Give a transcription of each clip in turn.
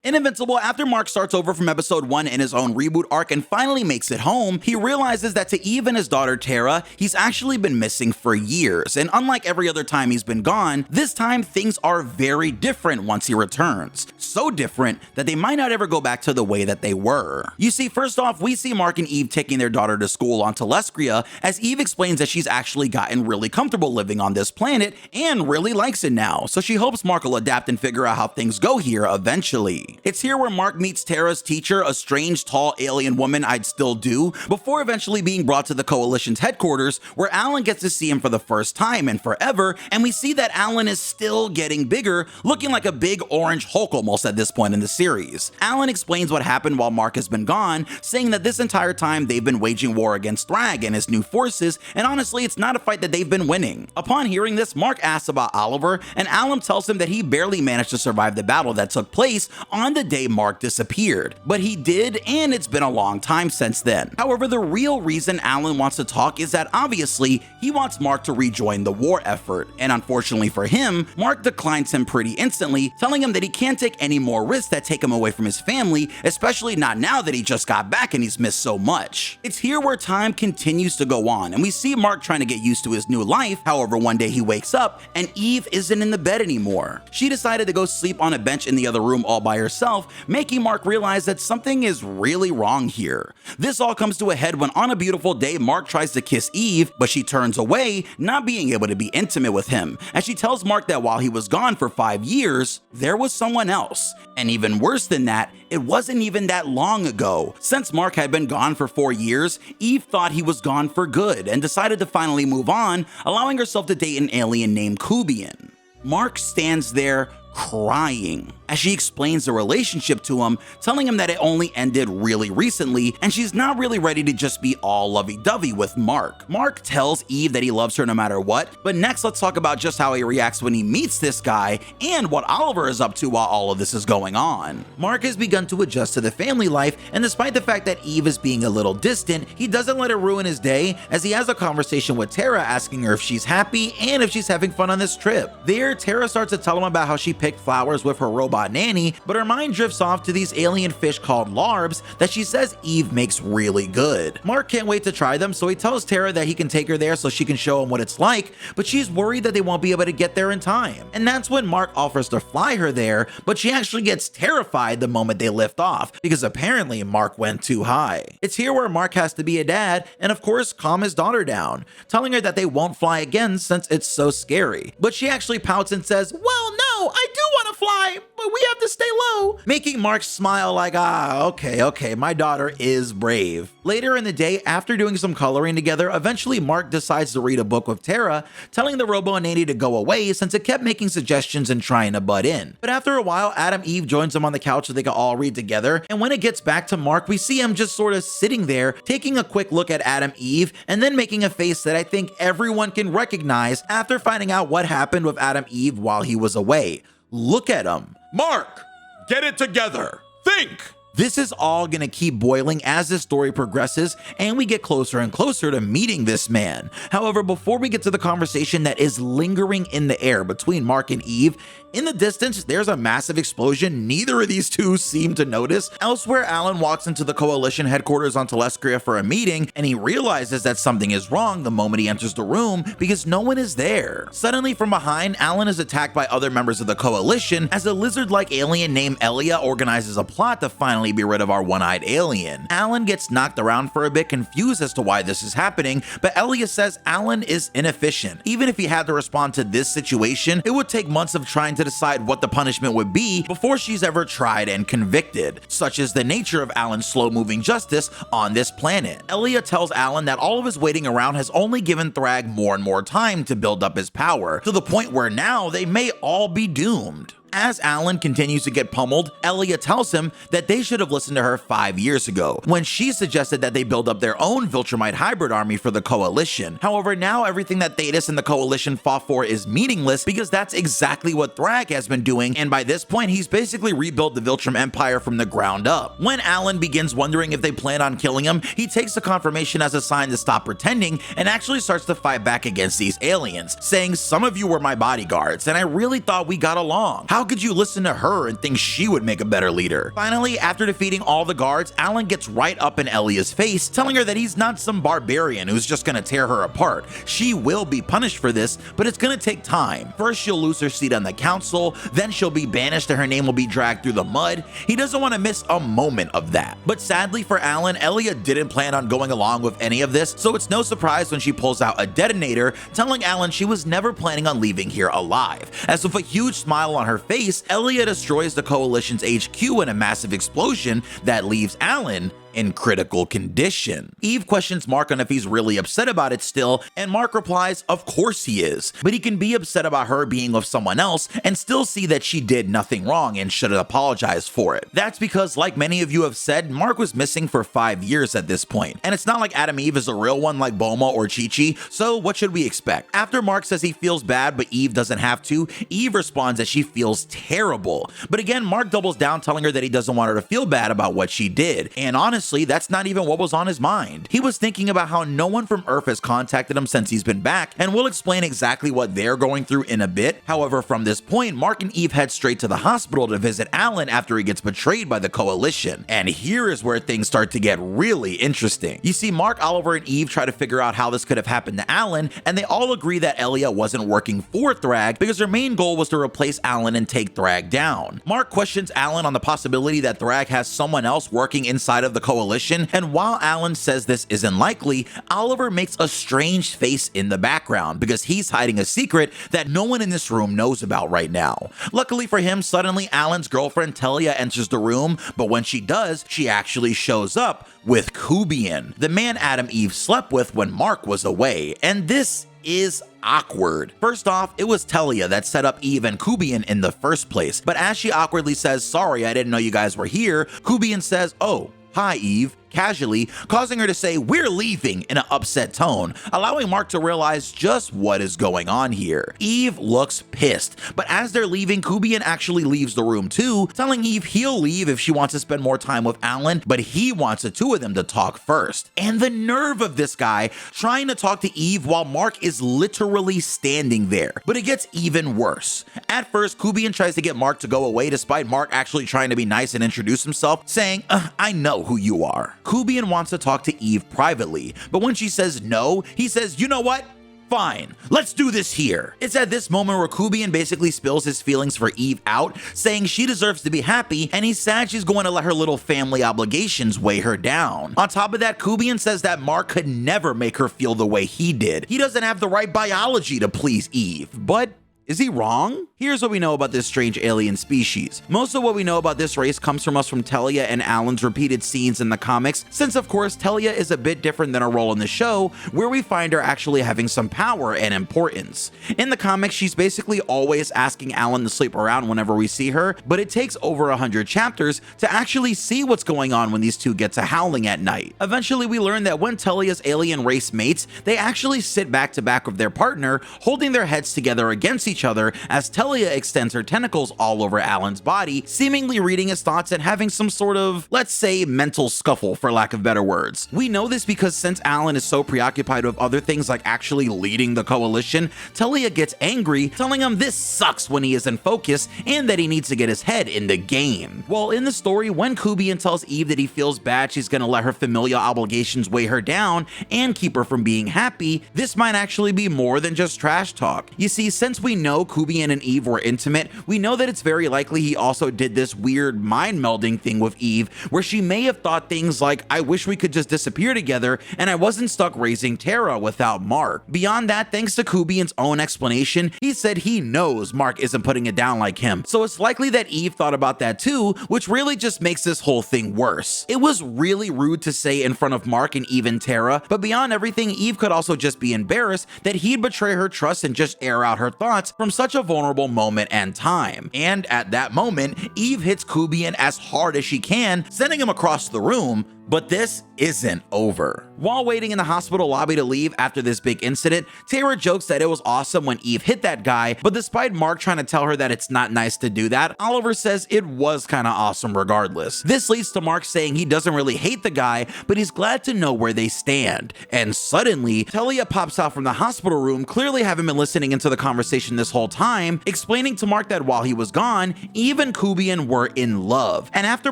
In Invincible, after Mark starts over from episode 1 in his own reboot arc and finally makes it home, he realizes that to Eve and his daughter Tera, he's actually been missing for years, and unlike every other time he's been gone, this time things are very different once he returns. So different that they might not ever go back to the way that they were. You see, first off, we see Mark and Eve taking their daughter to school on Telescria, as Eve explains that she's actually gotten really comfortable living on this planet and really likes it now, so she hopes Mark will adapt and figure out how things go here eventually. It's here where Mark meets Terra's teacher, a strange, tall alien woman I'd still do, before eventually being brought to the Coalition's headquarters, where Alan gets to see him for the first time in forever, and we see that Alan is still getting bigger, looking like a big orange Hulk almost at this point in the series. Alan explains what happened while Mark has been gone, saying that this entire time they've been waging war against Thrag and his new forces, and honestly, it's not a fight that they've been winning. Upon hearing this, Mark asks about Oliver, and Alan tells him that he barely managed to survive the battle that took place on the day Mark disappeared. But he did, and it's been a long time since then. However, the real reason Alan wants to talk is that obviously he wants Mark to rejoin the war effort, and unfortunately for him, Mark declines him pretty instantly, telling him that he can't take any more risks that take him away from his family, especially not now that he just got back and he's missed so much. It's here where time continues to go on, and we see Mark trying to get used to his new life. However, one day he wakes up and Eve isn't in the bed anymore. She decided to go sleep on a bench in the other room all by herself, making Mark realize that something is really wrong here. This all comes to a head when on a beautiful day, Mark tries to kiss Eve, but she turns away, not being able to be intimate with him, and she tells Mark that while he was gone for 5 years, there was someone else. And even worse than that, it wasn't even that long ago. Since Mark had been gone for 4 years, Eve thought he was gone for good and decided to finally move on, allowing herself to date an alien named Kubian. Mark stands there crying as she explains the relationship to him, telling him that it only ended really recently and she's not really ready to just be all lovey-dovey with Mark. Mark tells Eve that he loves her no matter what, but next let's talk about just how he reacts when he meets this guy and what Oliver is up to while all of this is going on. Mark has begun to adjust to the family life, and despite the fact that Eve is being a little distant, he doesn't let it ruin his day as he has a conversation with Tera, asking her if she's happy and if she's having fun on this trip. There, Tera starts to tell him about how she picked flowers with her Robot Nanny, but her mind drifts off to these alien fish called Larbs that she says Eve makes really good. Mark can't wait to try them, so he tells Tera that he can take her there so she can show him what it's like, but she's worried that they won't be able to get there in time. And that's when Mark offers to fly her there, but she actually gets terrified the moment they lift off, because apparently Mark went too high. It's here where Mark has to be a dad and of course calm his daughter down, telling her that they won't fly again since it's so scary. But she actually pouts and says, "Well, no, I do want to fly, but we have to stay low," making Mark smile like, okay, my daughter is brave. Later in the day, after doing some coloring together, eventually Mark decides to read a book with Tera, telling the Robonanny to go away since it kept making suggestions and trying to butt in. But after a while, Adam Eve joins them on the couch so they can all read together, and when it gets back to Mark, we see him just sort of sitting there, taking a quick look at Adam Eve, and then making a face that I think everyone can recognize after finding out what happened with Adam Eve while he was away. Look at him. Mark, get it together. Think. This is all gonna keep boiling as this story progresses and we get closer and closer to meeting this man. However, before we get to the conversation that is lingering in the air between Mark and Eve, in the distance, there's a massive explosion neither of these two seem to notice. Elsewhere, Alan walks into the Coalition headquarters on Telescria for a meeting, and he realizes that something is wrong the moment he enters the room because no one is there. Suddenly from behind, Alan is attacked by other members of the Coalition as a lizard-like alien named Elia organizes a plot to finally be rid of our one-eyed alien. Alan gets knocked around for a bit, confused as to why this is happening, but Elia says Alan is inefficient. Even if he had to respond to this situation, it would take months of trying to decide what the punishment would be before she's ever tried and convicted, such as the nature of Alan's slow-moving justice on this planet. Elia tells Alan that all of his waiting around has only given Thrag more and more time to build up his power, to the point where now they may all be doomed. As Alan continues to get pummeled, Elia tells him that they should have listened to her 5 years ago, when she suggested that they build up their own Viltrumite hybrid army for the Coalition. However, now everything that Thetis and the Coalition fought for is meaningless because that's exactly what Thrag has been doing, and by this point he's basically rebuilt the Viltrum Empire from the ground up. When Alan begins wondering if they plan on killing him, he takes the confirmation as a sign to stop pretending and actually starts to fight back against these aliens, saying, "Some of you were my bodyguards and I really thought we got along. How could you listen to her and think she would make a better leader? Finally, after defeating all the guards, Alan gets right up in Elia's face, telling her that he's not some barbarian who's just gonna tear her apart. She will be punished for this, but it's gonna take time. First, she'll lose her seat on the council, then she'll be banished and her name will be dragged through the mud. He doesn't want to miss a moment of that. But sadly for Alan, Elia didn't plan on going along with any of this, so it's no surprise when she pulls out a detonator, telling Alan she was never planning on leaving here alive. As with a huge smile on her face, Elia destroys the Coalition's HQ in a massive explosion that leaves Alan in critical condition. Eve questions Mark on if he's really upset about it still, and Mark replies, of course he is, but he can be upset about her being with someone else and still see that she did nothing wrong and should apologize for it. That's because, like many of you have said, Mark was missing for 5 years at this point, and it's not like Adam Eve is a real one like Boma or Chi-Chi, so what should we expect? After Mark says he feels bad but Eve doesn't have to, Eve responds that she feels terrible. But again, Mark doubles down, telling her that he doesn't want her to feel bad about what she did, and honestly, that's not even what was on his mind. He was thinking about how no one from Earth has contacted him since he's been back, and we'll explain exactly what they're going through in a bit. However, from this point, Mark and Eve head straight to the hospital to visit Alan after he gets betrayed by the Coalition. And here is where things start to get really interesting. You see, Mark, Oliver, and Eve try to figure out how this could have happened to Alan, and they all agree that Elia wasn't working for Thrag because her main goal was to replace Alan and take Thrag down. Mark questions Alan on the possibility that Thrag has someone else working inside of the Coalition, and while Alan says this isn't likely, Oliver makes a strange face in the background because he's hiding a secret that no one in this room knows about right now. Luckily for him, suddenly Alan's girlfriend Telia enters the room, but when she does, she actually shows up with Kubian, the man Adam Eve slept with when Mark was away, and this is awkward. First off, it was Telia that set up Eve and Kubian in the first place, but as she awkwardly says, sorry, I didn't know you guys were here, Kubian says, oh, hi Eve, casually, causing her to say, we're leaving, in an upset tone, allowing Mark to realize just what is going on here. Eve looks pissed, but as they're leaving, Kubian actually leaves the room too, telling Eve he'll leave if she wants to spend more time with Alan, but he wants the two of them to talk first. And the nerve of this guy trying to talk to Eve while Mark is literally standing there. But it gets even worse. At first, Kubian tries to get Mark to go away despite Mark actually trying to be nice and introduce himself, saying, I know who you are. Kubian wants to talk to Eve privately, but when she says no, he says, you know what? Fine, let's do this here. It's at this moment where Kubian basically spills his feelings for Eve out, saying she deserves to be happy, and he's sad she's going to let her little family obligations weigh her down. On top of that, Kubian says that Mark could never make her feel the way he did. He doesn't have the right biology to please Eve, but is he wrong? Here's what we know about this strange alien species. Most of what we know about this race comes from Telia and Alan's repeated scenes in the comics, since of course Telia is a bit different than her role in the show, where we find her actually having some power and importance. In the comics, she's basically always asking Alan to sleep around whenever we see her, but it takes over 100 chapters to actually see what's going on when these two get to howling at night. Eventually, we learn that when Telia's alien race mates, they actually sit back to back with their partner, holding their heads together against each other as Telia extends her tentacles all over Alan's body, seemingly reading his thoughts and having some sort of, let's say, mental scuffle for lack of better words. We know this because since Alan is so preoccupied with other things like actually leading the Coalition, Telia gets angry, telling him this sucks when he isn't focused and that he needs to get his head in the game. Well, in the story, when Kubian tells Eve that he feels bad she's gonna let her familial obligations weigh her down and keep her from being happy, this might actually be more than just trash talk. You see, since we know Kubian and Eve were intimate, we know that it's very likely he also did this weird mind melding thing with Eve, where she may have thought things like, I wish we could just disappear together and I wasn't stuck raising Terra without Mark. Beyond that, thanks to Kubian's own explanation, he said he knows Mark isn't putting it down like him, so it's likely that Eve thought about that too, which really just makes this whole thing worse. It was really rude to say in front of Mark and even Terra, but beyond everything, Eve could also just be embarrassed that he'd betray her trust and just air out her thoughts from such a vulnerable moment and time. And at that moment, Eve hits Kubian as hard as she can, sending him across the room, But this isn't over. While waiting in the hospital lobby to leave after this big incident, Tera jokes that it was awesome when Eve hit that guy, but despite Mark trying to tell her that it's not nice to do that, Oliver says it was kinda awesome regardless. This leads to Mark saying he doesn't really hate the guy, but he's glad to know where they stand. And suddenly, Talia pops out from the hospital room, clearly having been listening into the conversation this whole time, explaining to Mark that while he was gone, Eve and Kubian were in love. And after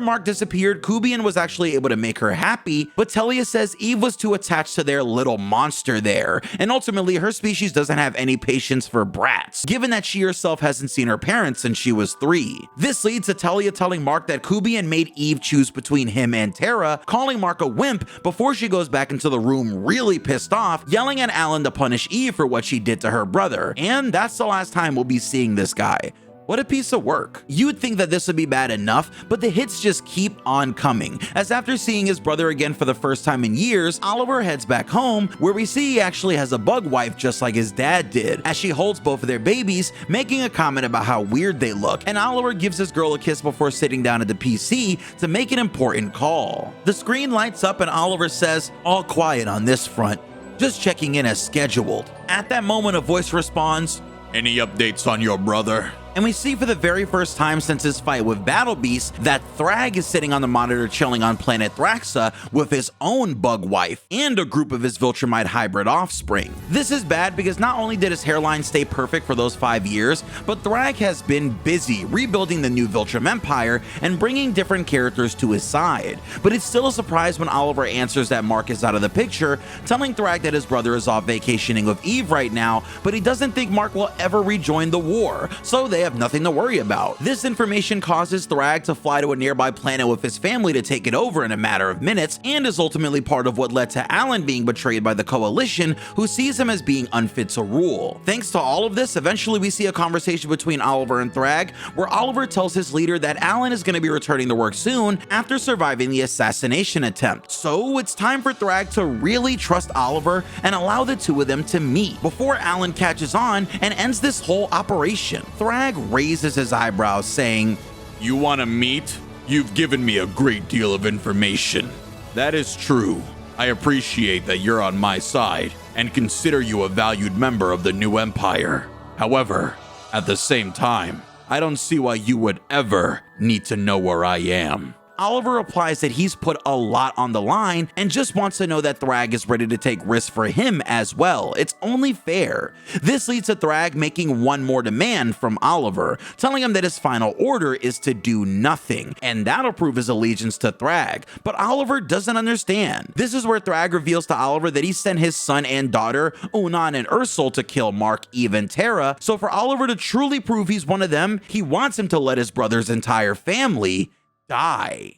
Mark disappeared, Kubian was actually able to make her happy, but Talia says Eve was too attached to their little monster there, and ultimately her species doesn't have any patience for brats, given that she herself hasn't seen her parents since she was 3. This leads to Talia telling Mark that Kubian made Eve choose between him and Tera, calling Mark a wimp before she goes back into the room really pissed off, yelling at Alan to punish Eve for what she did to her brother. And that's the last time we'll be seeing this guy. What a piece of work. You'd think that this would be bad enough, but the hits just keep on coming, as after seeing his brother again for the first time in years, Oliver heads back home, where we see he actually has a bug wife just like his dad did, as she holds both of their babies, making a comment about how weird they look, and Oliver gives his girl a kiss before sitting down at the PC to make an important call. The screen lights up and Oliver says, "All quiet on this front, just checking in as scheduled." At that moment, a voice responds, "Any updates on your brother?" And we see for the very first time since his fight with Battle Beast that Thrag is sitting on the monitor chilling on planet Thraxa with his own bug wife and a group of his Viltrumite hybrid offspring. This is bad because not only did his hairline stay perfect for those 5 years, but Thrag has been busy rebuilding the new Viltrum Empire and bringing different characters to his side. But it's still a surprise when Oliver answers that Mark is out of the picture, telling Thrag that his brother is off vacationing with Eve right now, but he doesn't think Mark will ever rejoin the war, so they have nothing to worry about. This information causes Thrag to fly to a nearby planet with his family to take it over in a matter of minutes, and is ultimately part of what led to Alan being betrayed by the Coalition, who sees him as being unfit to rule. Thanks to all of this, eventually we see a conversation between Oliver and Thrag, where Oliver tells his leader that Alan is going to be returning to work soon after surviving the assassination attempt. So it's time for Thrag to really trust Oliver and allow the two of them to meet, before Alan catches on and ends this whole operation. Thrag raises his eyebrows, saying, "You want to meet? You've given me a great deal of information. That is true. I appreciate that you're on my side and consider you a valued member of the new empire. However, at the same time, I don't see why you would ever need to know where I am." Oliver replies that he's put a lot on the line and just wants to know that Thrag is ready to take risks for him as well. It's only fair. This leads to Thrag making one more demand from Oliver, telling him that his final order is to do nothing, and that'll prove his allegiance to Thrag. But Oliver doesn't understand. This is where Thrag reveals to Oliver that he sent his son and daughter, Unan and Ursel, to kill Mark, Eve, and Tera, so for Oliver to truly prove he's one of them, he wants him to let his brother's entire family die.